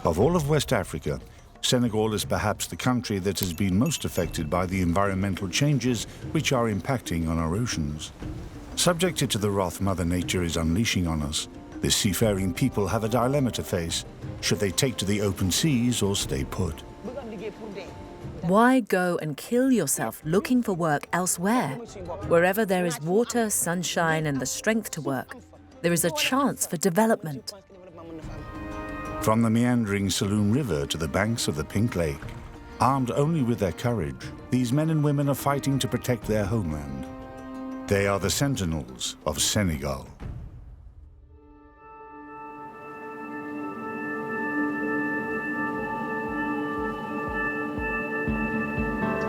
Of all of West Africa, Senegal is perhaps the country that has been most affected by the environmental changes which are impacting on our oceans. Subjected to the wrath Mother Nature is unleashing on us, the seafaring people have a dilemma to face. Should they take to the open seas or stay put? Why go and kill yourself looking for work elsewhere? Wherever there is water, sunshine, and the strength to work, there is a chance for development. From the meandering Saloum River to the banks of the Pink Lake, armed only with their courage, these men and women are fighting to protect their homeland. They are the Sentinels of Senegal.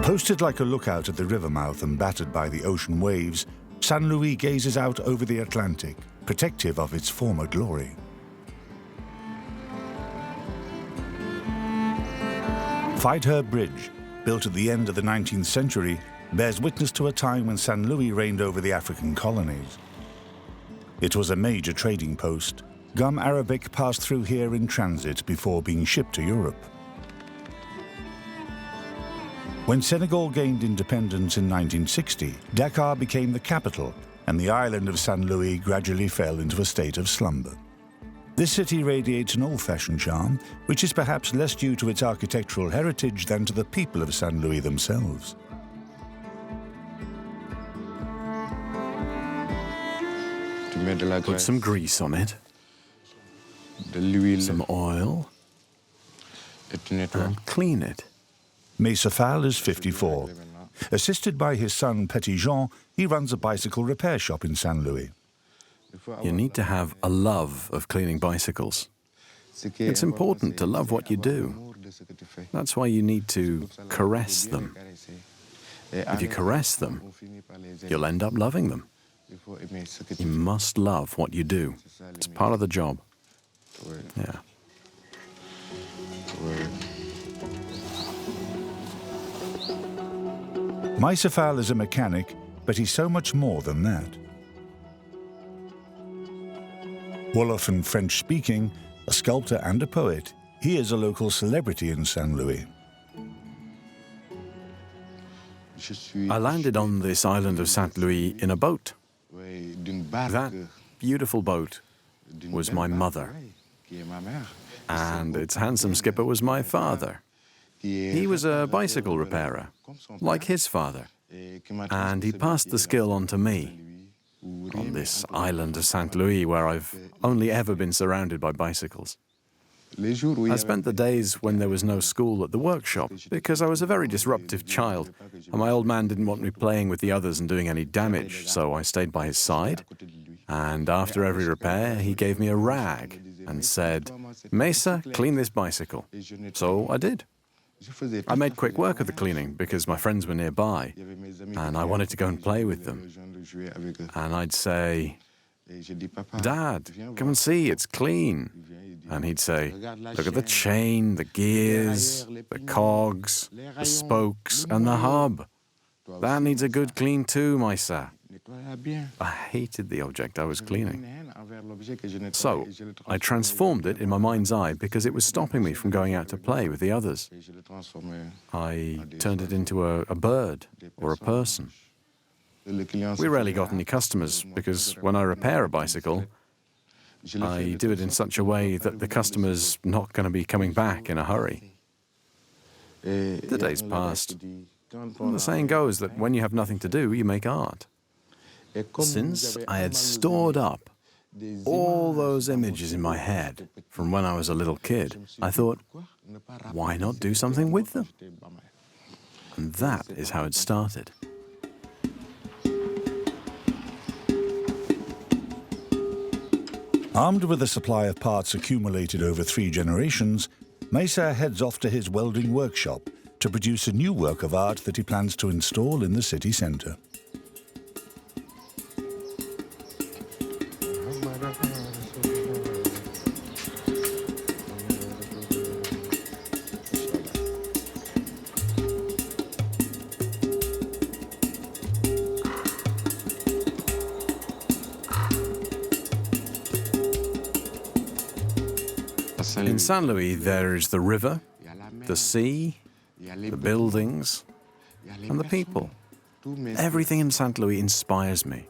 Posted like a lookout at the river mouth and battered by the ocean waves, Saint Louis gazes out over the Atlantic, protective of its former glory. Fighter Bridge, built at the end of the 19th century, bears witness to a time when Saint Louis reigned over the African colonies. It was a major trading post. Gum Arabic passed through here in transit before being shipped to Europe. When Senegal gained independence in 1960, Dakar became the capital, and the island of Saint Louis gradually fell into a state of slumber. This city radiates an old-fashioned charm, which is perhaps less due to its architectural heritage than to the people of Saint Louis themselves. Put some grease on it, some oil, and clean it. Meissa Fall is 54. Assisted by his son Petit-Jean, he runs a bicycle repair shop in Saint Louis. You need to have a love of cleaning bicycles. It's important to love what you do. That's why you need to caress them. If you caress them, you'll end up loving them. You must love what you do. It's part of the job. Yeah. Meissa Fall is a mechanic, but he's so much more than that. Wolof and French-speaking, a sculptor and a poet, he is a local celebrity in Saint Louis. I landed on this island of Saint Louis in a boat. That beautiful boat was my mother, and its handsome skipper was my father. He was a bicycle repairer, like his father, and he passed the skill on to me on this island of Saint Louis where I've only ever been surrounded by bicycles. I spent the days when there was no school at the workshop because I was a very disruptive child, and my old man didn't want me playing with the others and doing any damage, so I stayed by his side, and after every repair he gave me a rag and said, "Meissa, clean this bicycle." So I did. I made quick work of the cleaning because my friends were nearby and I wanted to go and play with them. And I'd say, "Dad, come and see, it's clean." And he'd say, "Look at the chain, the gears, the cogs, the spokes and the hub. That needs a good clean too, Meissa." I hated the object I was cleaning. So I transformed it in my mind's eye because it was stopping me from going out to play with the others. I turned it into a bird or a person. We rarely got any customers because when I repair a bicycle, I do it in such a way that the customer's not going to be coming back in a hurry. The days passed. And the saying goes that when you have nothing to do, you make art. Since I had stored up all those images in my head from when I was a little kid, I thought, why not do something with them? And that is how it started. Armed with a supply of parts accumulated over 3 generations, Meissa heads off to his welding workshop to produce a new work of art that he plans to install in the city centre. In Saint Louis, there is the river, the sea, the buildings, and the people. Everything in Saint Louis inspires me.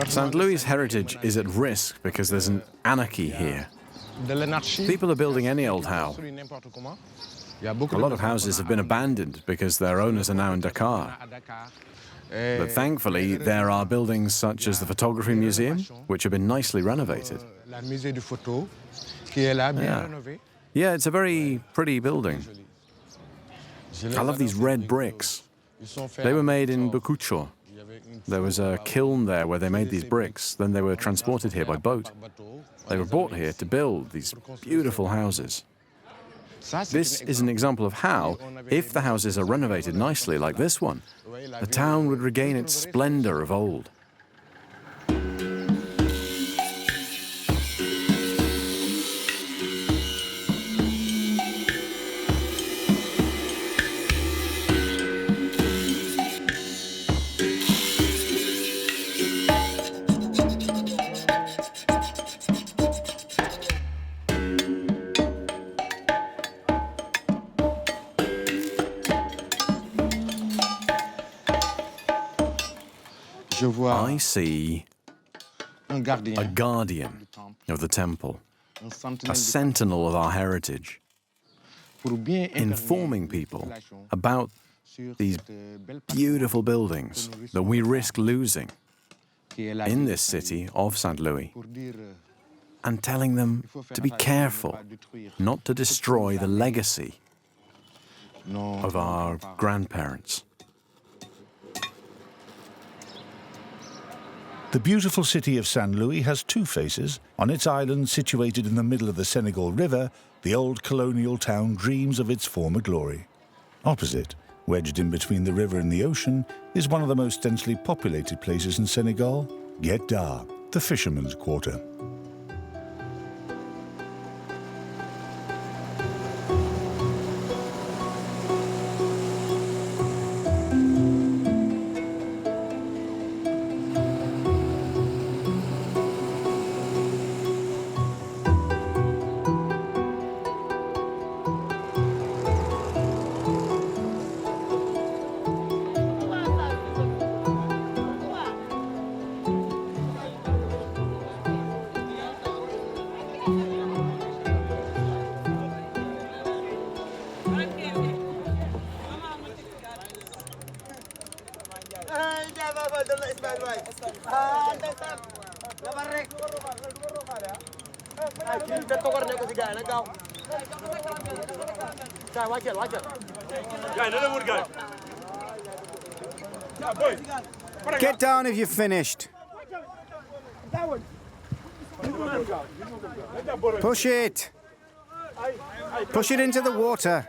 Saint Louis' heritage is at risk because there's an anarchy here. People are building any old how. A lot of houses have been abandoned because their owners are now in Dakar. But thankfully, there are buildings such as the Photography Museum, which have been nicely renovated. Yeah, it's a very pretty building. I love these red bricks. They were made in Bukucho. There was a kiln there where they made these bricks. Then they were transported here by boat. They were brought here to build these beautiful houses. This is an example of how, if the houses are renovated nicely like this one, the town would regain its splendor of old. I see a guardian of the temple, a sentinel of our heritage, informing people about these beautiful buildings that we risk losing in this city of Saint Louis, and telling them to be careful not to destroy the legacy of our grandparents. The beautiful city of Saint Louis has two faces. On its island, situated in the middle of the Senegal River, the old colonial town dreams of its former glory. Opposite, wedged in between the river and the ocean, is one of the most densely populated places in Senegal, Guet N'dar, the Fishermans Quarter. Get down if you've finished. Push it. Push it into the water.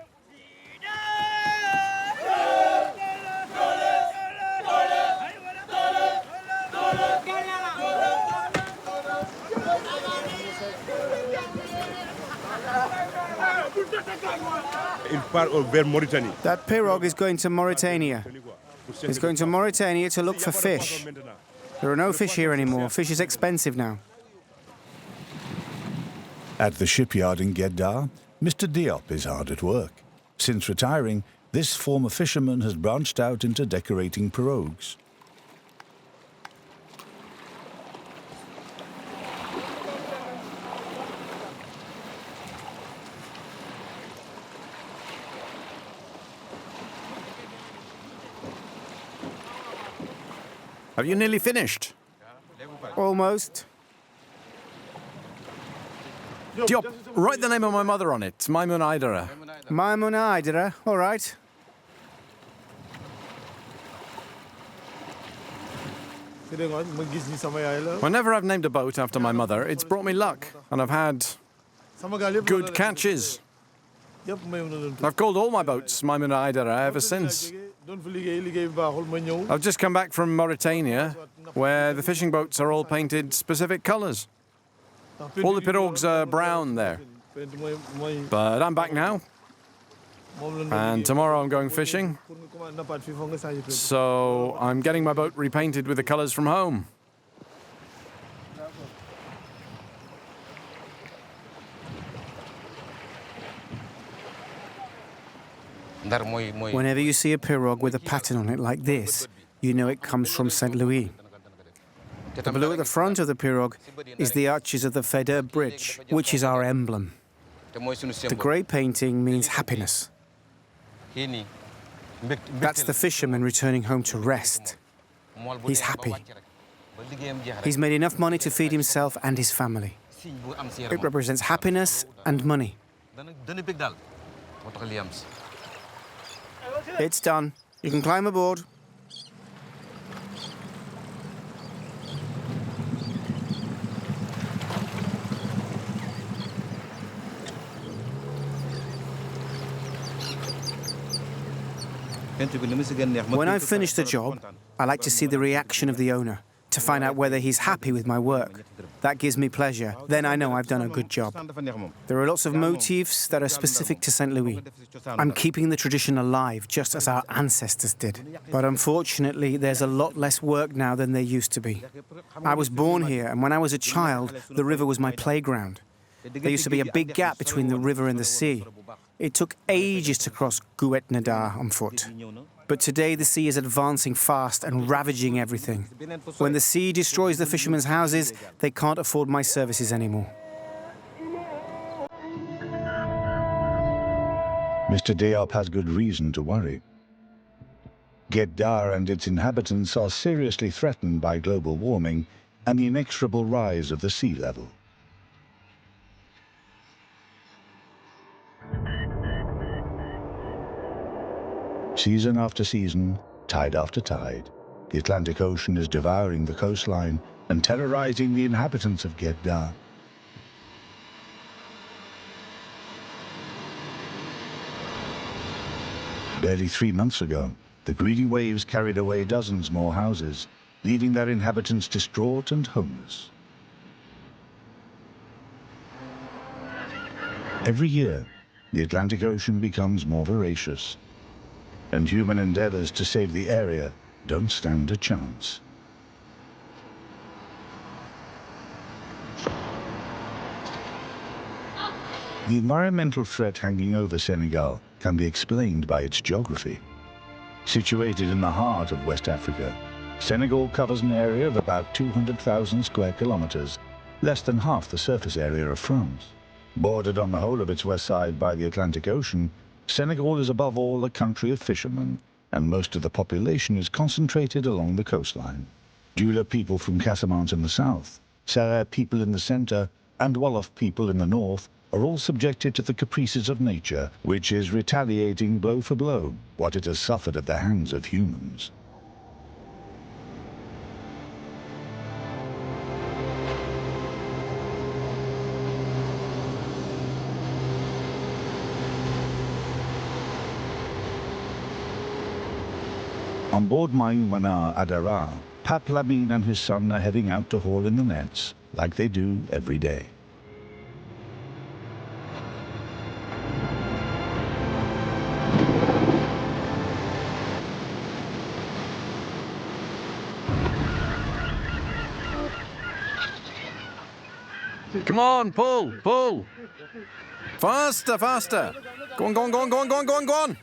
That pirogue is going to Mauritania. It's going to Mauritania to look for fish. There are no fish here anymore. Fish is expensive now. At the shipyard in Guet N'dar, Mr. Diop is hard at work. Since retiring, this former fisherman has branched out into decorating pirogues. Have you nearly finished? Almost. Diop, write the name of my mother on it, Maimouna Aidara. Maimouna Aidara, all right. Whenever I've named a boat after my mother, it's brought me luck, and I've had good catches. I've called all my boats Maimouna Aidara ever since. I've just come back from Mauritania, where the fishing boats are all painted specific colours. All the pirogues are brown there. But I'm back now. And tomorrow I'm going fishing. So I'm getting my boat repainted with the colours from home. Whenever you see a pirogue with a pattern on it like this, you know it comes from St. Louis. The blue at the front of the pirogue is the arches of the Feder Bridge, which is our emblem. The grey painting means happiness. That's the fisherman returning home to rest. He's happy. He's made enough money to feed himself and his family. It represents happiness and money. It's done. You can climb aboard. When I've finished the job, I like to see the reaction of the owner, to find out whether he's happy with my work. That gives me pleasure. Then I know I've done a good job. There are lots of motifs that are specific to St. Louis. I'm keeping the tradition alive, just as our ancestors did. But unfortunately, there's a lot less work now than there used to be. I was born here, and when I was a child, the river was my playground. There used to be a big gap between the river and the sea. It took ages to cross Guet N'dar on foot. But today the sea is advancing fast and ravaging everything. When the sea destroys the fishermen's houses, they can't afford my services anymore. Mr. Diop has good reason to worry. Guet N'dar and its inhabitants are seriously threatened by global warming and the inexorable rise of the sea level. Season after season, tide after tide, the Atlantic Ocean is devouring the coastline and terrorizing the inhabitants of Guet N'dar. Barely 3 months ago, the greedy waves carried away dozens more houses, leaving their inhabitants distraught and homeless. Every year, the Atlantic Ocean becomes more voracious, and human endeavors to save the area don't stand a chance. The environmental threat hanging over Senegal can be explained by its geography. Situated in the heart of West Africa, Senegal covers an area of about 200,000 square kilometers, less than half the surface area of France. Bordered on the whole of its west side by the Atlantic Ocean, Senegal is above all a country of fishermen, and most of the population is concentrated along the coastline. Dula people from Casamance in the south, Sahara people in the center, and Wolof people in the north are all subjected to the caprices of nature, which is retaliating blow for blow what it has suffered at the hands of humans. On board Mariama Adara, Pape Lamine and his son are heading out to haul in the nets, like they do every day. Come on, pull, pull! Faster, faster! Go on, go on, go on, go on, go on, go on, go on!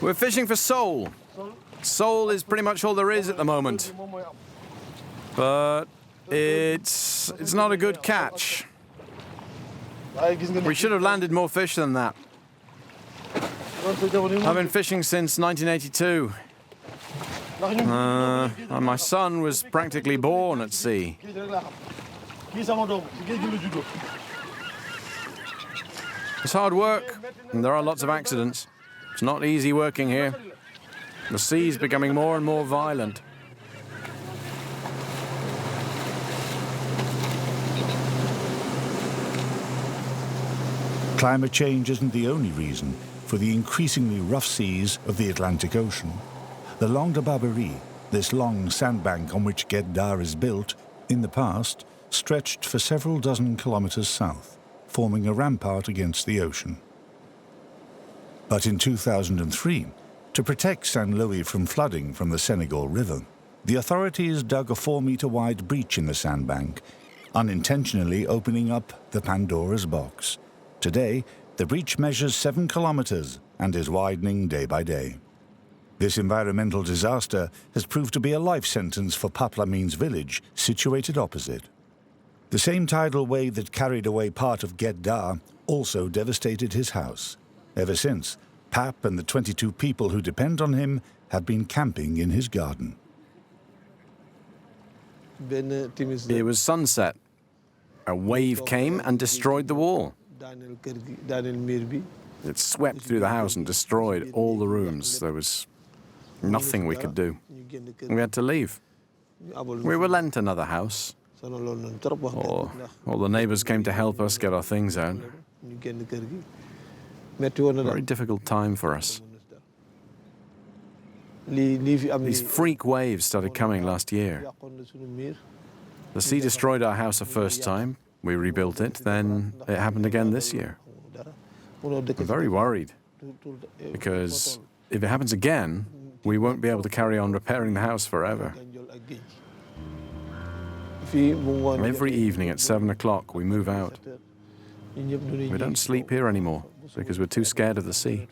We're fishing for sole. Sole is pretty much all there is at the moment. But it's not a good catch. We should have landed more fish than that. I've been fishing since 1982. And my son was practically born at sea. It's hard work, and there are lots of accidents. It's not easy working here. The sea's becoming more and more violent. Climate change isn't the only reason for the increasingly rough seas of the Atlantic Ocean. The Long Diri, this long sandbank on which Guet N'dar is built, in the past stretched for several dozen kilometers south, forming a rampart against the ocean. But in 2003, to protect Saint Louis from flooding from the Senegal River, the authorities dug a 4-meter-wide breach in the sandbank, unintentionally opening up the Pandora's box. Today, the breach measures 7 kilometers and is widening day by day. This environmental disaster has proved to be a life sentence for Pape Lamine's village, situated opposite. The same tidal wave that carried away part of Guet N'dar also devastated his house. Ever since, Pape and the 22 people who depend on him have been camping in his garden. It was sunset. A wave came and destroyed the wall. It swept through the house and destroyed all the rooms. There was nothing we could do. We had to leave. We were lent another house. All the neighbors came to help us get our things out. Very difficult time for us. These freak waves started coming last year. The sea destroyed our house the first time. We rebuilt it. Then it happened again this year. I'm very worried, because if it happens again, we won't be able to carry on repairing the house forever. Every evening at 7 o'clock, we move out. We don't sleep here anymore because we're too scared of the sea.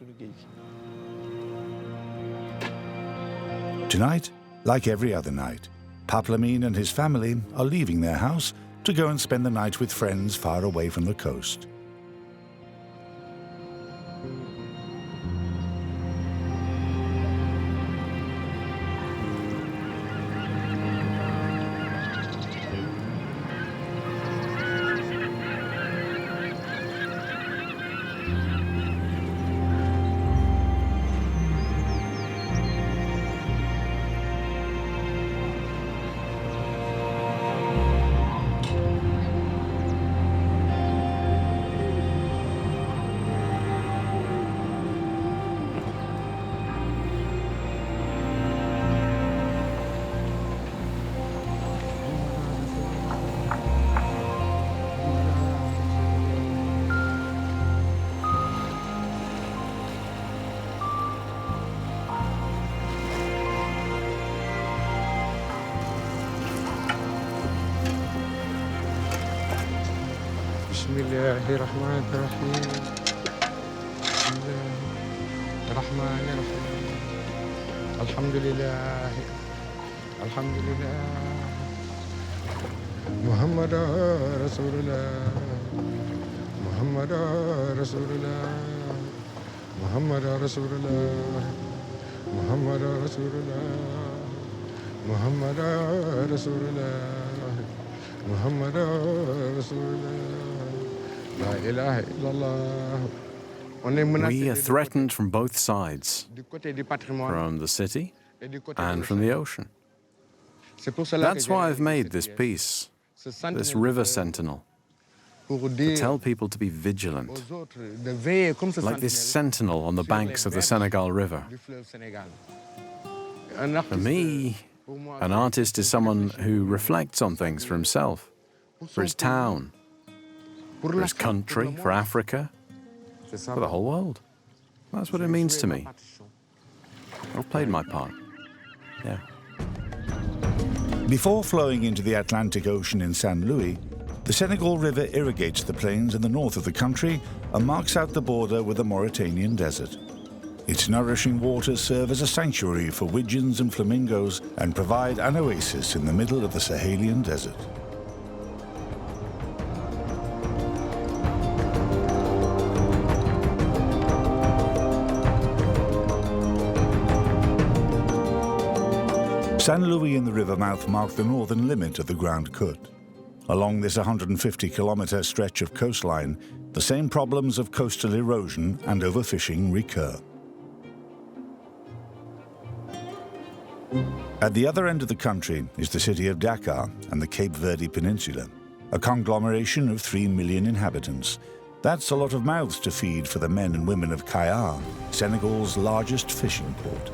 Tonight, like every other night, Pape Lamine and his family are leaving their house to go and spend the night with friends far away from the coast. بسم الله الرحمن الرحيم بسم الله الرحمن الرحيم الحمد لله الحمد لله محمد رسول الله محمد رسول الله محمد رسول الله محمد رسول الله محمد رسول الله محمد رسول الله لا إله إلا الله. We are threatened from both sides, from the city and from the ocean. That's why I've made this piece, this River Sentinel, to tell people to be vigilant, like this sentinel on the banks of the Senegal River. For me, an artist is someone who reflects on things for himself, for his town, for his country, for Africa, for the whole world. That's what it means to me. I've played my part. Yeah. Before flowing into the Atlantic Ocean in Saint Louis, the Senegal River irrigates the plains in the north of the country and marks out the border with the Mauritanian desert. Its nourishing waters serve as a sanctuary for widgeons and flamingos and provide an oasis in the middle of the Sahelian desert. Saint Louis and the river mouth mark the northern limit of the Grand Côte. Along this 150-kilometer stretch of coastline, the same problems of coastal erosion and overfishing recur. At the other end of the country is the city of Dakar and the Cape Verde Peninsula, a conglomeration of 3 million inhabitants. That's a lot of mouths to feed for the men and women of Kayar, Senegal's largest fishing port.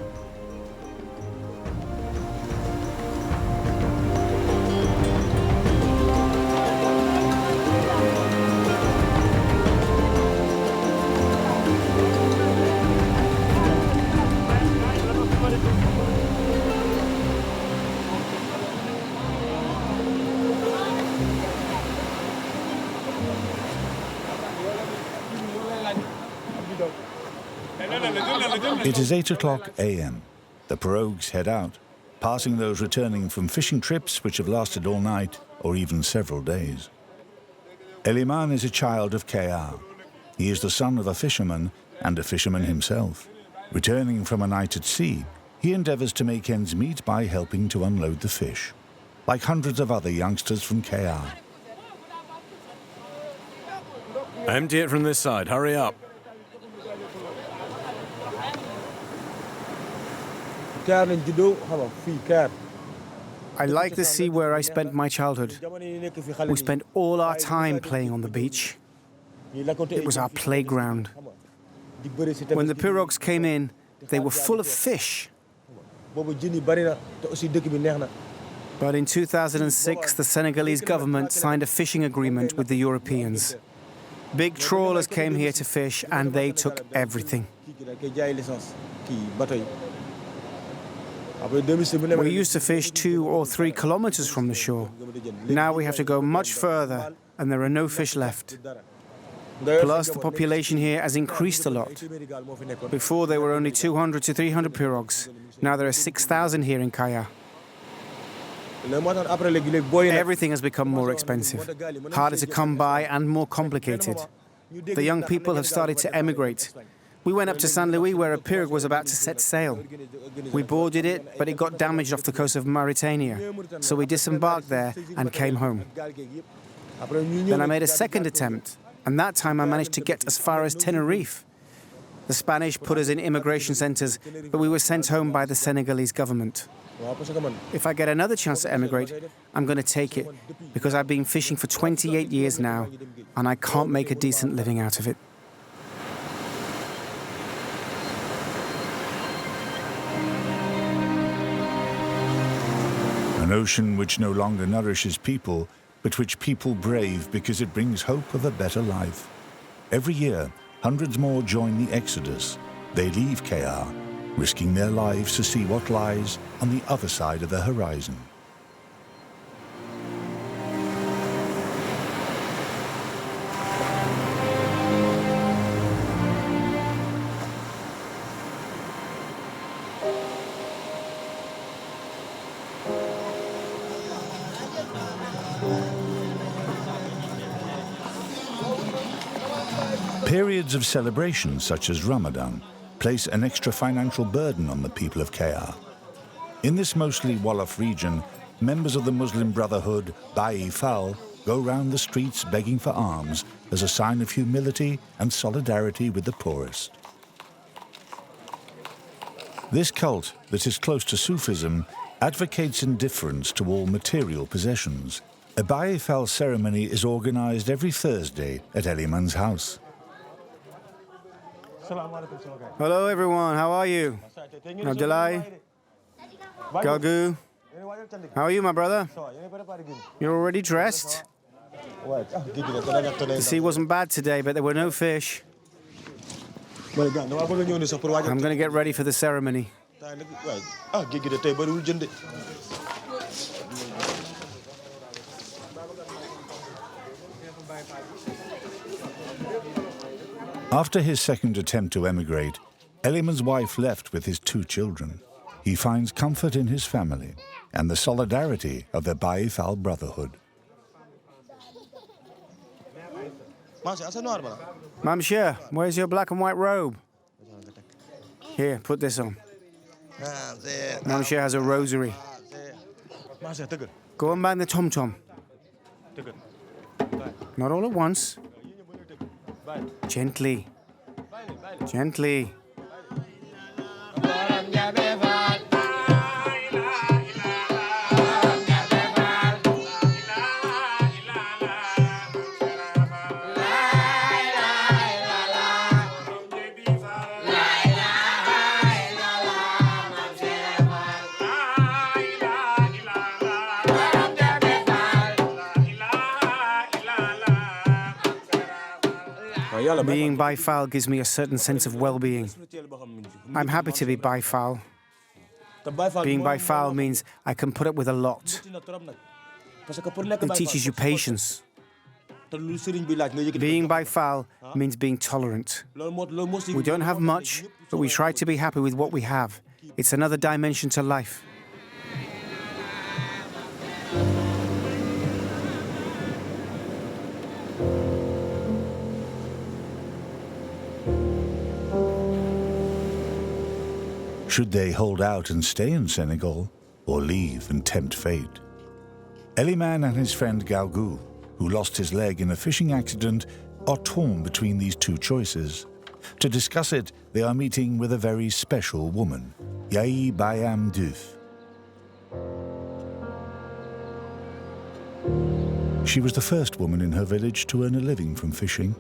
It is 8 o'clock a.m. The pirogues head out, passing those returning from fishing trips which have lasted all night or even several days. Elimane is a child of Kayar. He is the son of a fisherman and a fisherman himself. Returning from a night at sea, he endeavors to make ends meet by helping to unload the fish, like hundreds of other youngsters from Kayar. Empty it from this side, hurry up. I like the sea where I spent my childhood. We spent all our time playing on the beach. It was our playground. When the pirogues came in, they were full of fish. But in 2006, the Senegalese government signed a fishing agreement with the Europeans. Big trawlers came here to fish, and they took everything. We used to fish 2 or 3 kilometers from the shore. Now we have to go much further, and there are no fish left. Plus, the population here has increased a lot. Before, there were only 200 to 300 pirogues. Now there are 6,000 here in Kayar. Everything has become more expensive, harder to come by and more complicated. The young people have started to emigrate. We went up to Saint Louis where a pirogue was about to set sail. We boarded it, but it got damaged off the coast of Mauritania. So we disembarked there and came home. Then I made a second attempt, and that time I managed to get as far as Tenerife. The Spanish put us in immigration centers, but we were sent home by the Senegalese government. If I get another chance to emigrate, I'm going to take it, because I've been fishing for 28 years now, and I can't make a decent living out of it. An ocean which no longer nourishes people, but which people brave because it brings hope of a better life. Every year, hundreds more join the exodus. They leave Kayar, risking their lives to see what lies on the other side of the horizon. Periods of celebration, such as Ramadan, place an extra financial burden on the people of Kayar. In this mostly Wolof region, members of the Muslim Brotherhood, Yayi Fall, go round the streets begging for alms as a sign of humility and solidarity with the poorest. This cult, that is close to Sufism, advocates indifference to all material possessions. A Yayi Fall ceremony is organized every Thursday at Elimane's house. Hello everyone, how are you? Abdullahi? Ngalgou? How are you, my brother? You're already dressed? The sea wasn't bad today, but there were no fish. I'm going to get ready for the ceremony. After his second attempt to emigrate, Elimane's wife left with his 2 children. He finds comfort in his family and the solidarity of the Yayi Fall Brotherhood. Mamshir, where's your black and white robe? Here, put this on. Mamshir has a rosary. Go and bang the tom-tom. Not all at once. Gently. Gently. Being Baye Fall gives me a certain sense of well-being. I'm happy to be Baye Fall. Being Baye Fall means I can put up with a lot. It teaches you patience. Being Baifal means being tolerant. We don't have much, but we try to be happy with what we have. It's another dimension to life. Should they hold out and stay in Senegal, or leave and tempt fate? Elimane and his friend Ngalgou, who lost his leg in a fishing accident, are torn between these two choices. To discuss it, they are meeting with a very special woman, Yayi Bayam Diouf. She was the first woman in her village to earn a living from fishing,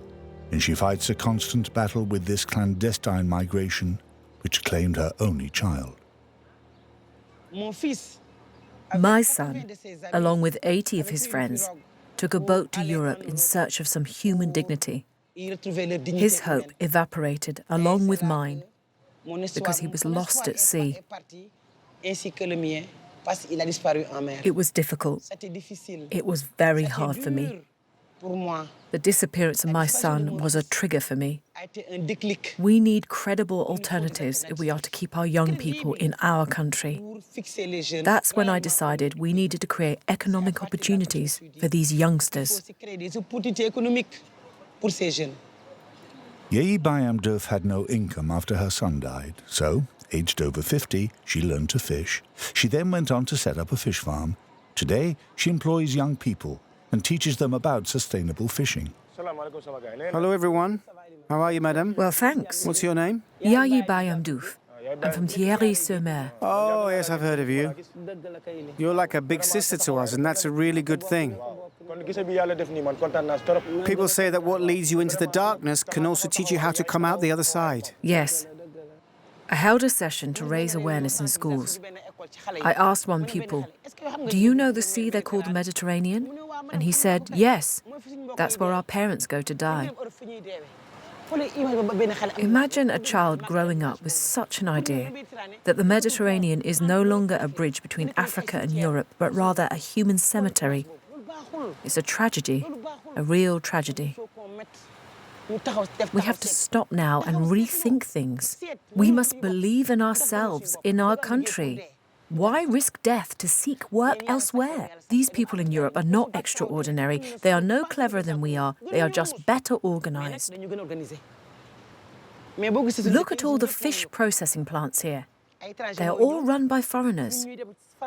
and she fights a constant battle with this clandestine migration, which claimed her only child. My son, along with 80 of his friends, took a boat to Europe in search of some human dignity. His hope evaporated along with mine because he was lost at sea. It was difficult. It was very hard for me. The disappearance of my son was a trigger for me. We need credible alternatives if we are to keep our young people in our country. That's when I decided we needed to create economic opportunities for these youngsters. Yayi Bayam Diouf had no income after her son died, so, aged over 50, she learned to fish. She then went on to set up a fish farm. Today, she employs young people and teaches them about sustainable fishing. Hello, everyone. How are you, madam? Well, thanks. What's your name? Yayi Bayam Diouf. I'm from Thierry-sur-Mer. Oh, yes, I've heard of you. You're like a big sister to us, and that's a really good thing. People say that what leads you into the darkness can also teach you how to come out the other side. Yes. I held a session to raise awareness in schools. I asked one pupil, "Do you know the sea they call the Mediterranean?" And he said, "Yes, that's where our parents go to die." Imagine a child growing up with such an idea that the Mediterranean is no longer a bridge between Africa and Europe, but rather a human cemetery. It's a tragedy, a real tragedy. We have to stop now and rethink things. We must believe in ourselves, in our country. Why risk death to seek work elsewhere? These people in Europe are not extraordinary. They are no cleverer than we are. They are just better organized. Look at all the fish processing plants here. They are all run by foreigners.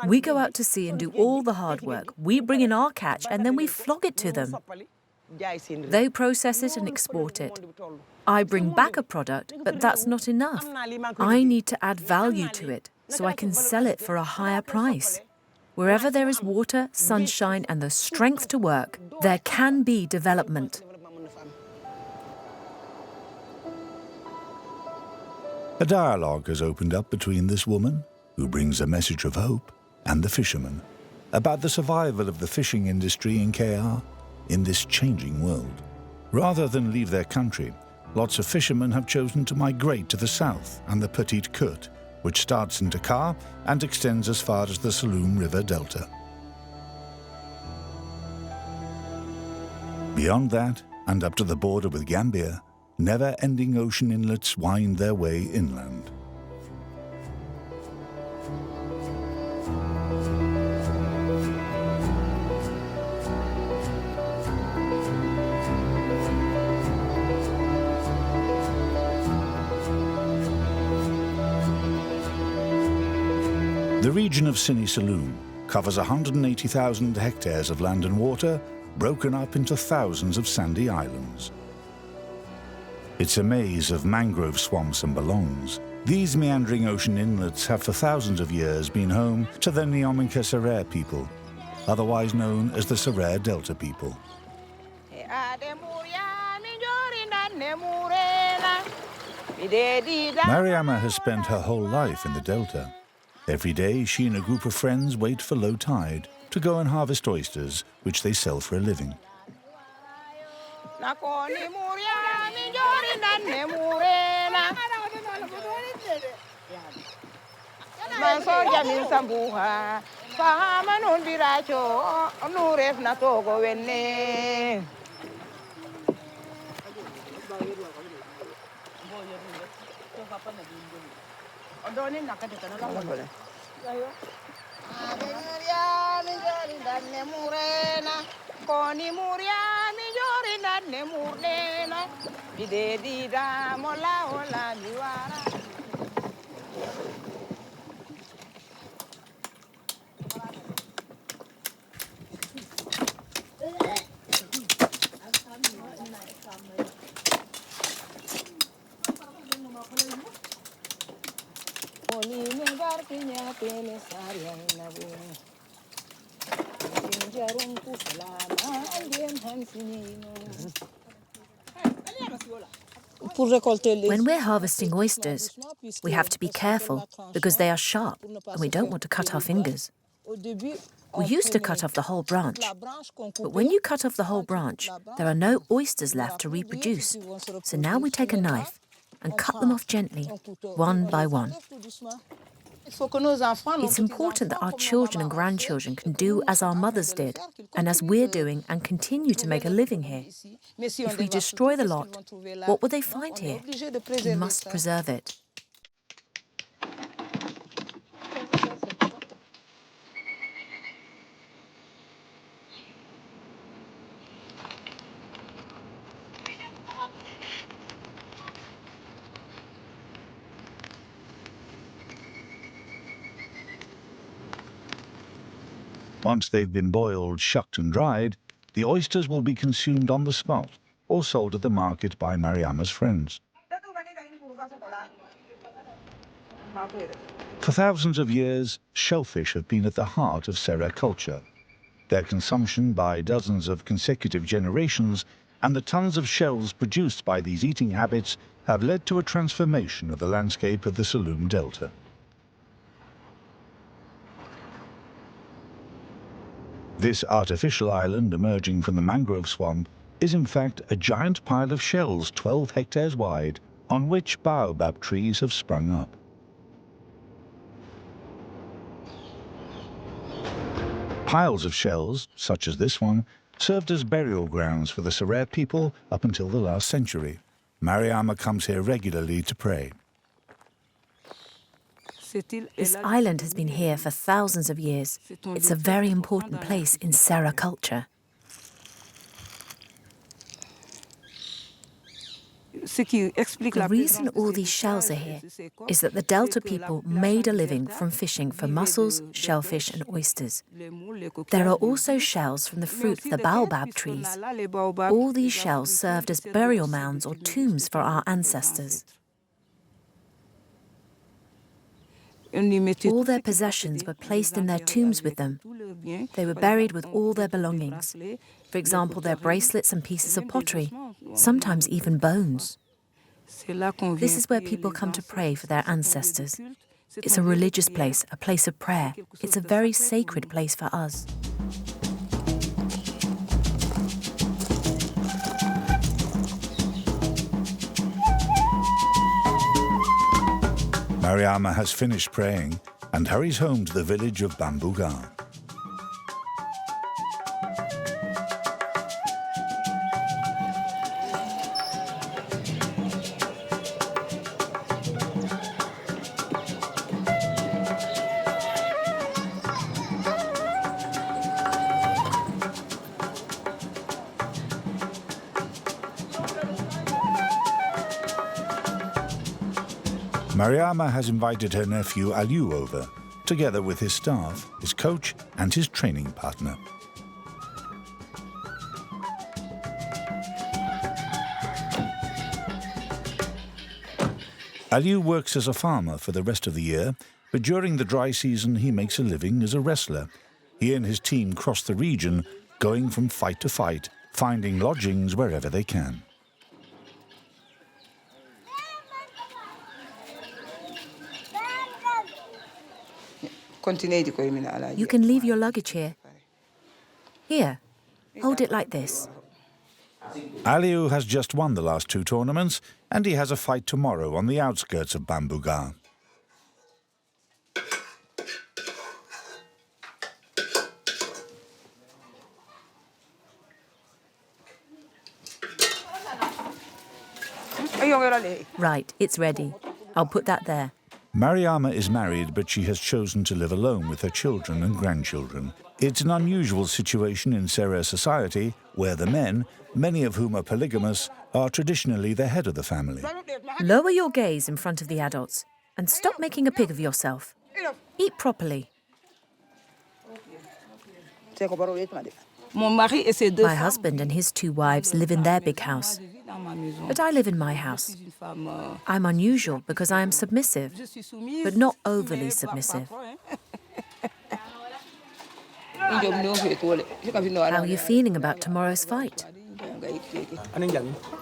We go out to sea and do all the hard work. We bring in our catch and then we flog it to them. They process it and export it. I bring back a product, but that's not enough. I need to add value to it so I can sell it for a higher price. Wherever there is water, sunshine, and the strength to work, there can be development. A dialogue has opened up between this woman, who brings a message of hope, and the fisherman, about the survival of the fishing industry in Kayar, in this changing world. Rather than leave their country, lots of fishermen have chosen to migrate to the south and the Petit-Jean, which starts in Dakar and extends as far as the Saloum River Delta. Beyond that, and up to the border with Gambia, never-ending ocean inlets wind their way inland. The region of Sine Saloum covers 180,000 hectares of land and water, broken up into thousands of sandy islands. It's a maze of mangrove swamps and belongs. These meandering ocean inlets have for thousands of years been home to the Sereer people, otherwise known as the Sereer Delta people. Mariama has spent her whole life in the Delta. Every day, she and a group of friends wait for low tide to go and harvest oysters, which they sell for a living. When we're harvesting oysters, we have to be careful because they are sharp and we don't want to cut our fingers. We used to cut off the whole branch, but when you cut off the whole branch, there are no oysters left to reproduce. So now we take a knife and cut them off gently, one by one. It's important that our children and grandchildren can do as our mothers did, and as we're doing and continue to make a living here. If we destroy the lot, what will they find here? We must preserve it. Once they've been boiled, shucked and dried, the oysters will be consumed on the spot or sold at the market by Mariama's friends. For thousands of years, shellfish have been at the heart of Sera culture. Their consumption by dozens of consecutive generations and the tons of shells produced by these eating habits have led to a transformation of the landscape of the Saloum Delta. This artificial island emerging from the mangrove swamp is in fact a giant pile of shells 12 hectares wide on which baobab trees have sprung up. Piles of shells, such as this one, served as burial grounds for the Serer people up until the last century. Mariama comes here regularly to pray. This island has been here for thousands of years. It's a very important place in Sera culture. The reason all these shells are here is that the Delta people made a living from fishing for mussels, shellfish and oysters. There are also shells from the fruit of the baobab trees. All these shells served as burial mounds or tombs for our ancestors. All their possessions were placed in their tombs with them. They were buried with all their belongings. For example, their bracelets and pieces of pottery, sometimes even bones. This is where people come to pray for their ancestors. It's a religious place, a place of prayer. It's a very sacred place for us. Mariama has finished praying and hurries home to the village of Bambougar. Mariama has invited her nephew Aliou over, together with his staff, his coach and his training partner. Aliou works as a farmer for the rest of the year, but during the dry season he makes a living as a wrestler. He and his team cross the region, going from fight to fight, finding lodgings wherever they can. You can leave your luggage here. Here, hold it like this. Aliou has just won the last two tournaments, and he has a fight tomorrow on the outskirts of Bambougar. Right, it's ready. I'll put that there. Mariama is married, but she has chosen to live alone with her children and grandchildren. It's an unusual situation in Serer society, where the men, many of whom are polygamous, are traditionally the head of the family. Lower your gaze in front of the adults and stop making a pig of yourself. Eat properly. My husband and his 2 wives live in their big house, but I live in my house. I'm unusual because I am submissive, but not overly submissive. How are you feeling about tomorrow's fight?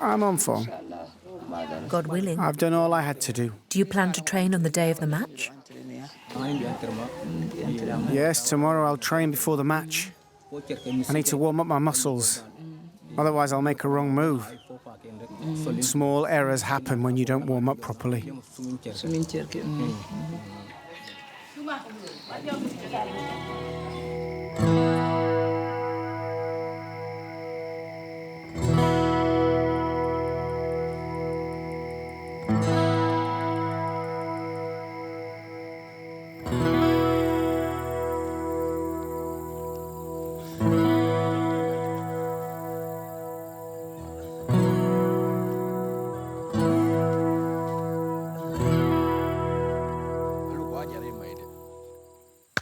I'm on form. God willing. I've done all I had to do. Do you plan to train on the day of the match? Yes, tomorrow I'll train before the match. I need to warm up my muscles. Otherwise, I'll make a wrong move. Small errors happen when you don't warm up properly.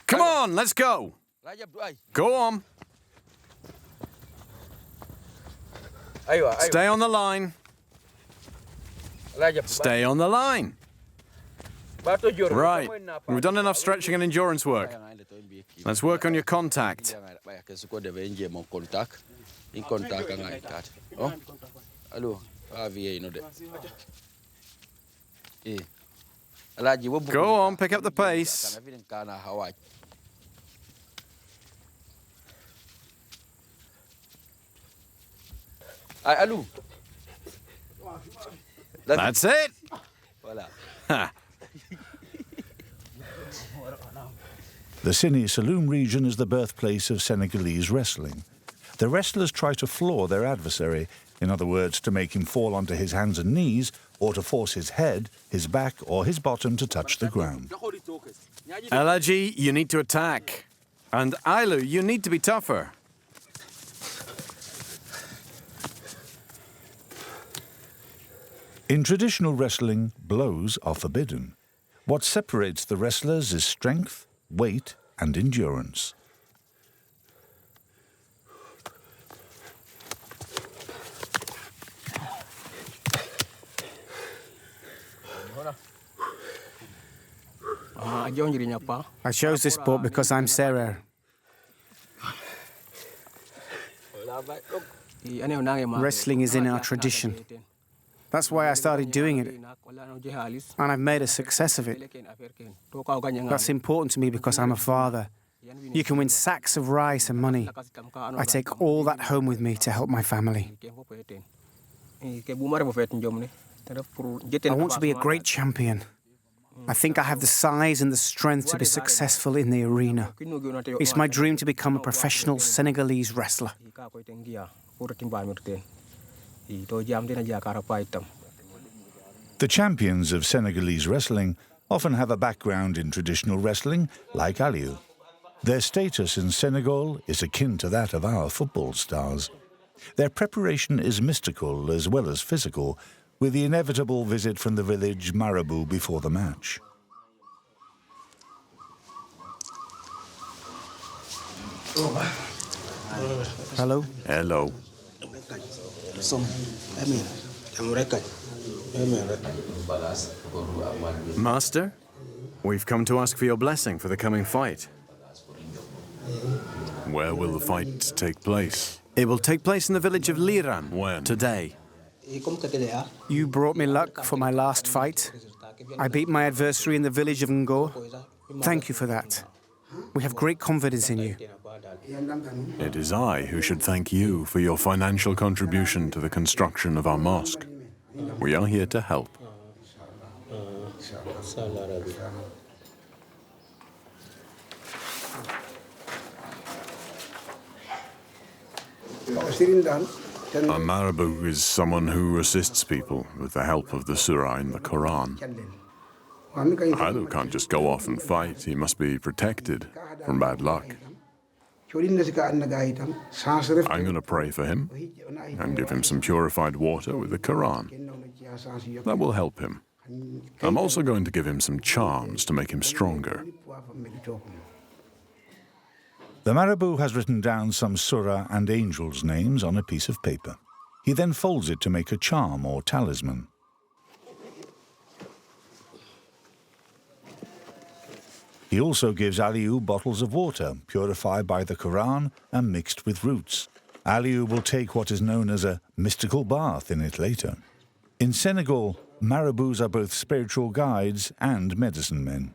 Come on, let's go. Go on. Stay on the line. Stay on the line. Right. We've done enough stretching and endurance work. Let's work on your contact. Go on, pick up the pace. That's it. Ha. The Sine Saloum region is the birthplace of Senegalese wrestling. The wrestlers try to floor their adversary, in other words, to make him fall onto his hands and knees, or to force his head, his back, or his bottom to touch the ground. Alaji, you need to attack. And Aliou, you need to be tougher. In traditional wrestling, blows are forbidden. What separates the wrestlers is strength, weight, and endurance. I chose this sport because I'm Serer. Wrestling is in our tradition. That's why I started doing it, and I've made a success of it. That's important to me because I'm a father. You can win sacks of rice and money. I take all that home with me to help my family. I want to be a great champion. I think I have the size and the strength to be successful in the arena. It's my dream to become a professional Senegalese wrestler. The champions of Senegalese wrestling often have a background in traditional wrestling, like Aliou. Their status in Senegal is akin to that of our football stars. Their preparation is mystical as well as physical, with the inevitable visit from the village marabout before the match. Hello? Hello. Master, we've come to ask for your blessing for the coming fight. Where will the fight take place? It will take place in the village of Liran. When? Today. You brought me luck for my last fight. I beat my adversary in the village of Ngalgou. Thank you for that. We have great confidence in you. It is I who should thank you for your financial contribution to the construction of our mosque. We are here to help. A marabout is someone who assists people with the help of the surah in the Quran. Aliou can't just go off and fight. He must be protected from bad luck. I'm going to pray for him and give him some purified water with the Quran. That will help him. I'm also going to give him some charms to make him stronger. The Marabout has written down some surah and angels' names on a piece of paper. He then folds it to make a charm or talisman. He also gives Aliou bottles of water, purified by the Quran and mixed with roots. Aliou will take what is known as a mystical bath in it later. In Senegal, Marabouts are both spiritual guides and medicine men.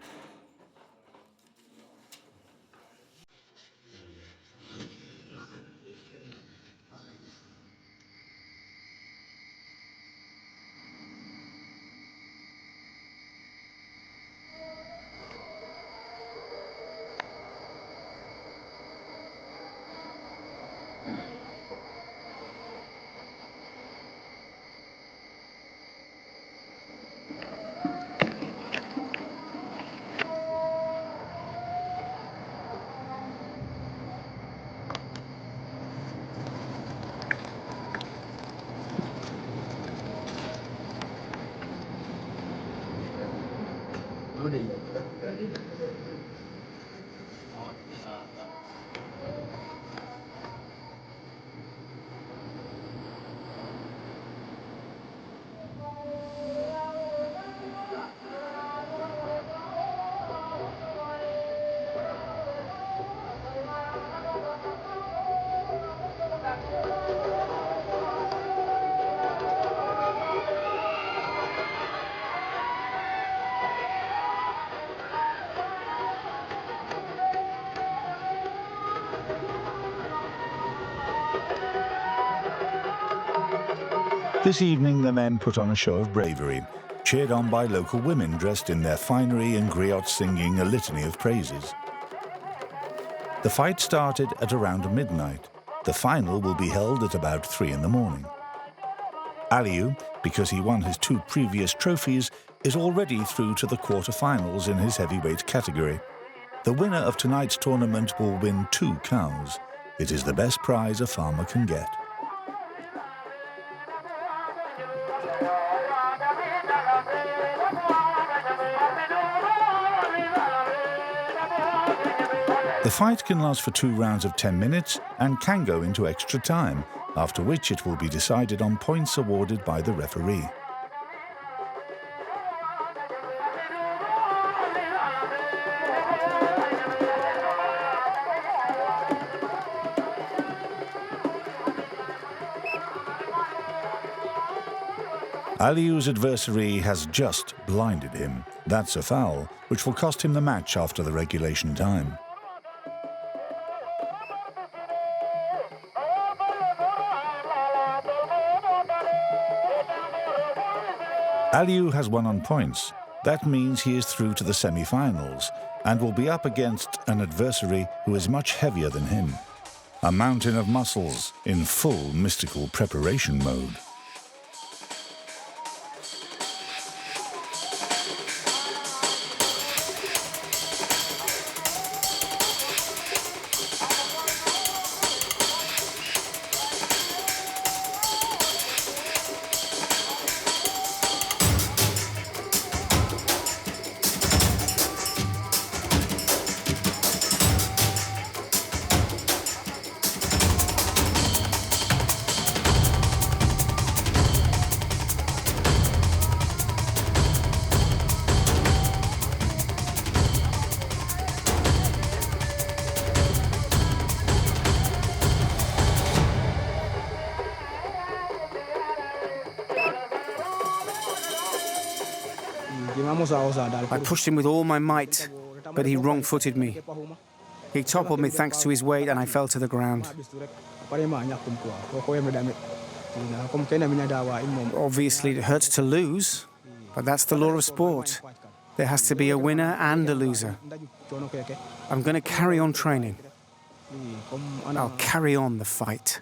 This evening, the men put on a show of bravery, cheered on by local women dressed in their finery and griots singing a litany of praises. The fight started at around midnight. The final will be held at about 3 in the morning. Aliou, because he won his 2 previous trophies, is already through to the quarter-finals in his heavyweight category. The winner of tonight's tournament will win 2 cows. It is the best prize a farmer can get. The fight can last for 2 rounds of 10 minutes and can go into extra time, after which it will be decided on points awarded by the referee. Aliou's adversary has just blinded him. That's a foul, which will cost him the match after the regulation time. Aliou has won on points. That means he is through to the semi-finals and will be up against an adversary who is much heavier than him. A mountain of muscles in full mystical preparation mode. I pushed him with all my might, but he wrong-footed me. He toppled me thanks to his weight, and I fell to the ground. Obviously, it hurts to lose, but that's the law of sport. There has to be a winner and a loser. I'm going to carry on training. I'll carry on the fight.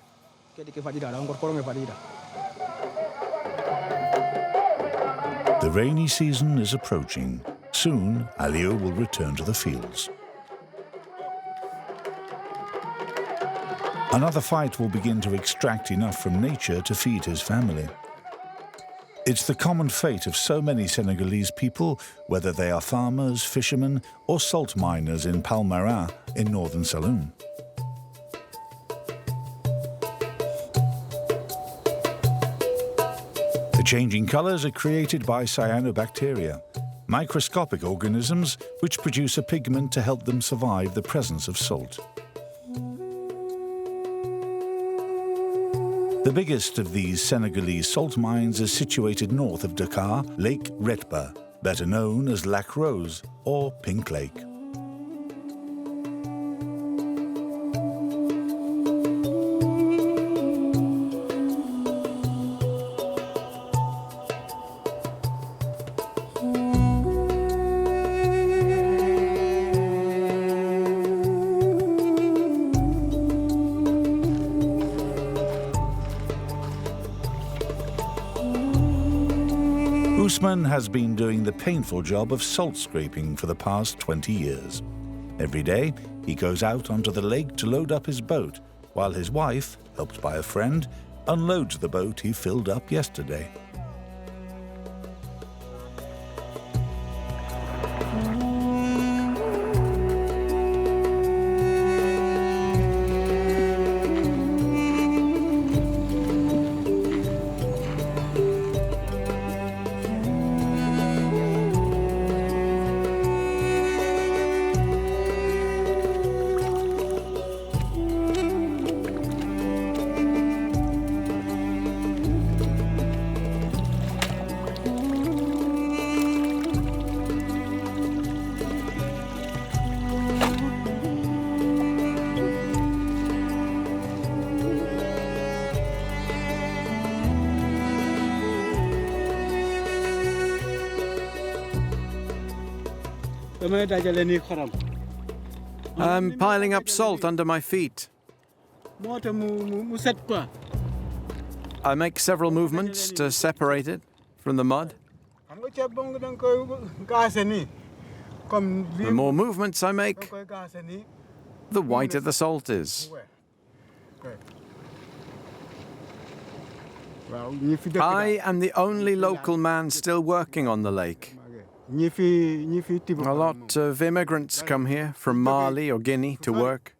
The rainy season is approaching. Soon, Aliou will return to the fields. Another fight will begin to extract enough from nature to feed his family. It's the common fate of so many Senegalese people, whether they are farmers, fishermen, or salt miners in Palmarin in northern Saloum. The changing colors are created by cyanobacteria, microscopic organisms which produce a pigment to help them survive the presence of salt. The biggest of these Senegalese salt mines is situated north of Dakar, Lake Retba, better known as Lac Rose or Pink Lake. Ousmane has been doing the painful job of salt scraping for the past 20 years. Every day, he goes out onto the lake to load up his boat, while his wife, helped by a friend, unloads the boat he filled up yesterday. I'm piling up salt under my feet. I make several movements to separate it from the mud. The more movements I make, the whiter the salt is. I am the only local man still working on the lake. A lot of immigrants come here from Mali or Guinea to work.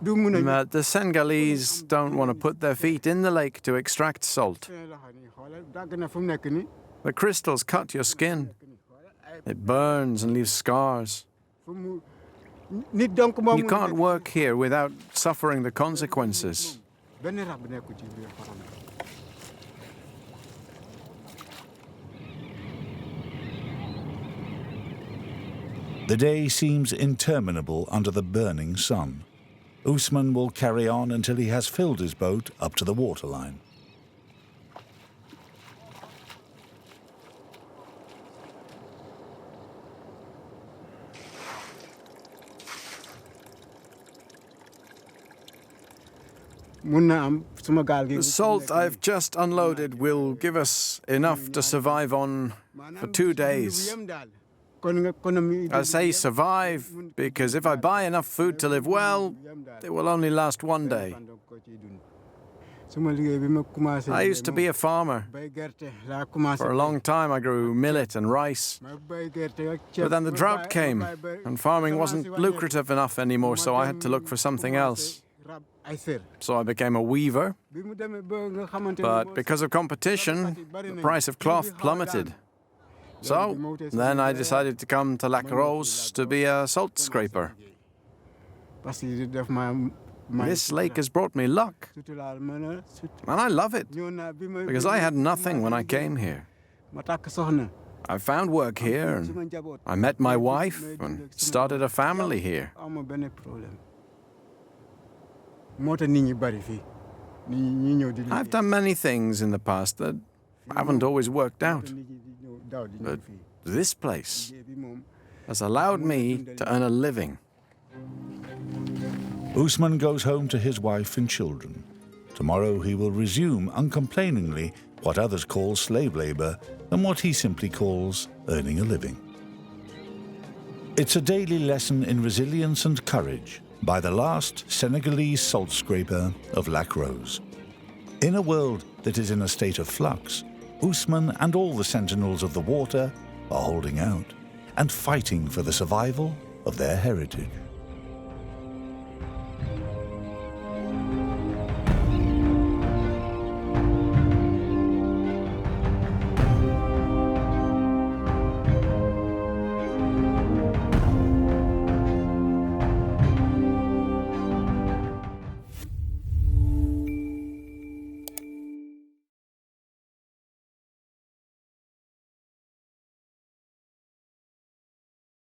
But the Senegalese don't want to put their feet in the lake to extract salt. The crystals cut your skin. It burns and leaves scars. You can't work here without suffering the consequences. The day seems interminable under the burning sun. Ousmane will carry on until he has filled his boat up to the waterline. The salt I've just unloaded will give us enough to survive on for 2 days. I say survive because if I buy enough food to live well, it will only last 1 day. I used to be a farmer. For a long time I grew millet and rice. But then the drought came and farming wasn't lucrative enough anymore, so I had to look for something else. So I became a weaver. But because of competition, the price of cloth plummeted. So then I decided to come to Lac Rose to be a salt scraper. This lake has brought me luck, and I love it, because I had nothing when I came here. I found work here, and I met my wife, and started a family here. I've done many things in the past that haven't always worked out. But this place has allowed me to earn a living. Ousmane goes home to his wife and children. Tomorrow he will resume uncomplainingly what others call slave labor and what he simply calls earning a living. It's a daily lesson in resilience and courage by the last Senegalese salt scraper of Lac Rose. In a world that is in a state of flux, Ousmane and all the Sentinels of the water are holding out and fighting for the survival of their heritage.